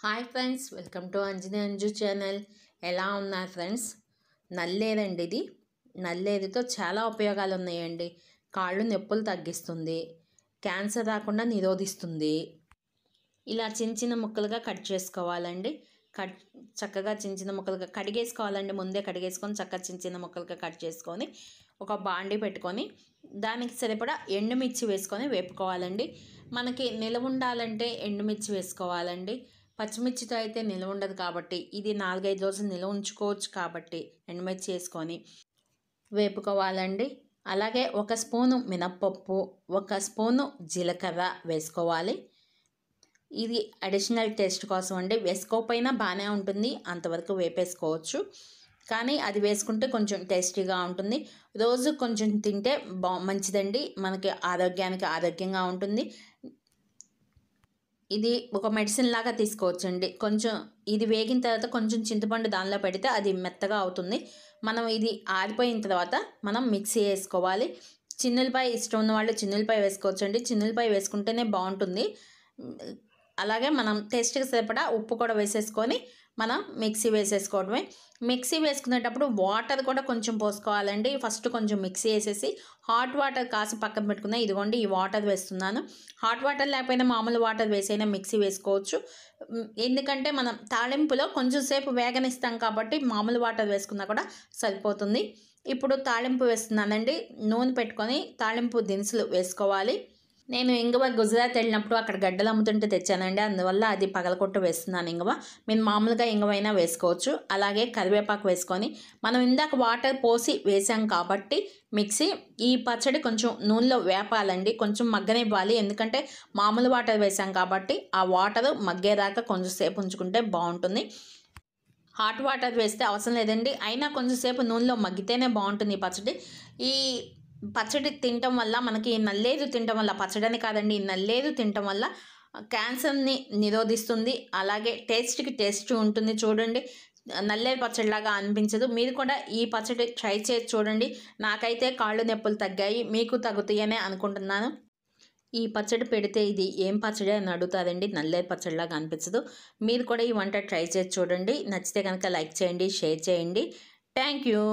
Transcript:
Hi friends, welcome to Anjani Anju channel. ఎలా ఉన్నారు friends? నల్లేరండి ఇది. నల్లేరుతో చాలా ఉపయోగాలు ఉన్నాయండి. కాళ్ళు నొప్పులు తగ్గిస్తుంది, క్యాన్సర్ రాకుండా నిరోధిస్తుంది. ఇలా చిన్న చిన్న ముక్కలుగా కట్ చేసుకోవాలండి. చక్కగా చిన్న చిన్న ముక్కలుగా కడిగేసుకోవాలండి. ముందే కడిగేసుకొని చక్కగా చిన్న చిన్న ముక్కలుగా కట్ చేసుకొని ఒక బాండి పెట్టుకొని దానికి సరిపడా ఎండుమిర్చి వేసుకొని వేపుకోవాలండి. మనకి నిలవ ఉండాలంటే ఎండుమిర్చి వేసుకోవాలండి. పచ్చిమిర్చితో అయితే నిలవ ఉండదు కాబట్టి ఇది 4-5 రోజులు నిలవ ఉంచుకోవచ్చు కాబట్టి ఎండుమిర్చి వేసుకొని వేపుకోవాలండి. అలాగే 1 స్పూను మినప్పప్పు, 1 స్పూను జీలకర్ర వేసుకోవాలి. ఇది అడిషనల్ టేస్ట్ కోసం అండి. వేసుకోకపోయినా బాగానే ఉంటుంది, అంతవరకు వేపేసుకోవచ్చు. కానీ అది వేసుకుంటే కొంచెం టేస్టీగా ఉంటుంది. రోజు కొంచెం తింటే మంచిదండి. మనకి ఆరోగ్యంగా ఉంటుంది. ఇది ఒక మెడిసిన్ లాగా తీసుకోవచ్చండి. కొంచెం ఇది వేగిన తర్వాత కొంచెం చింతపండు దానిలో పెడితే అది మెత్తగా అవుతుంది. మనం ఇది ఆరిపోయిన తర్వాత మనం మిక్సీ వేసుకోవాలి. చిన్నులపాయ ఇష్టం ఉన్న వాళ్ళు చిన్నులపాయ వేసుకోవచ్చండి. చిన్నులపాయ వేసుకుంటేనే బాగుంటుంది. అలాగే మనం టేస్ట్కి సరిపడా ఉప్పు కూడా వేసేసుకొని మనం మిక్సీ వేసేసుకోవడమే. మిక్సీ వేసుకునేటప్పుడు వాటర్ కూడా కొంచెం పోసుకోవాలండి. ఫస్ట్ కొంచెం మిక్సీ వేసేసి హాట్ వాటర్ కాసి పక్కన పెట్టుకున్నా. ఇదిగోండి ఈ వాటర్ వేస్తున్నాను. హాట్ వాటర్ లేకపోయినా మామూలు వాటర్ వేసైనా మిక్సీ వేసుకోవచ్చు. ఎందుకంటే మనం తాళింపులో కొంచెం సేపు వేగనిస్తాం కాబట్టి మామూలు వాటర్ వేసుకున్నా కూడా సరిపోతుంది. ఇప్పుడు తాళింపు వేస్తున్నానండి. నూనె పెట్టుకొని తాళింపు దినుసులు వేసుకోవాలి. నేను ఇంగువ గుజరాత్ వెళ్ళినప్పుడు అక్కడ గడ్డలు అమ్ముతుంటే తెచ్చానండి. అందువల్ల అది పగలకొట్టు వేస్తున్నాను ఇంగువ. మీరు మామూలుగా ఇంగువైనా వేసుకోవచ్చు. అలాగే కరివేపాకు వేసుకొని మనం ఇందాక వాటర్ పోసి వేసాం కాబట్టి ఈ పచ్చడి కొంచెం నూనెలో వేపాలండి. కొంచెం మగ్గనివ్వాలి. ఎందుకంటే మామూలు వాటర్ వేసాం కాబట్టి ఆ వాటర్ మగ్గేదాకా కొంచెం సేపు ఉంచుకుంటే బాగుంటుంది. హాట్ వాటర్ వేస్తే అవసరం లేదండి. అయినా కొంచెంసేపు నూనెలో మగ్గితేనే బాగుంటుంది ఈ పచ్చడి. ఈ పచ్చడి తినటం వల్ల మనకి నల్లేరు తినటం వల్ల, పచ్చడిని కాదండి, ఈ నల్లేరు తినటం వల్ల క్యాన్సర్ని నిరోధిస్తుంది. అలాగే టేస్ట్ ఉంటుంది. చూడండి, నల్లేరు పచ్చడిలాగా అనిపించదు. మీరు కూడా ఈ పచ్చడి ట్రై చేసి చూడండి. నాకైతే కాళ్ళు నొప్పులు తగ్గాయి, మీకు తగ్గుతాయనే అనుకుంటున్నాను. ఈ పచ్చడి పెడితే ఇది ఏం పచ్చడి అని అడుగుతారండి. నల్లేరు పచ్చడిలాగా అనిపించదు. మీరు కూడా ఈ వంట ట్రై చేసి చూడండి. నచ్చితే కనుక లైక్ చేయండి, షేర్ చేయండి. Thank you.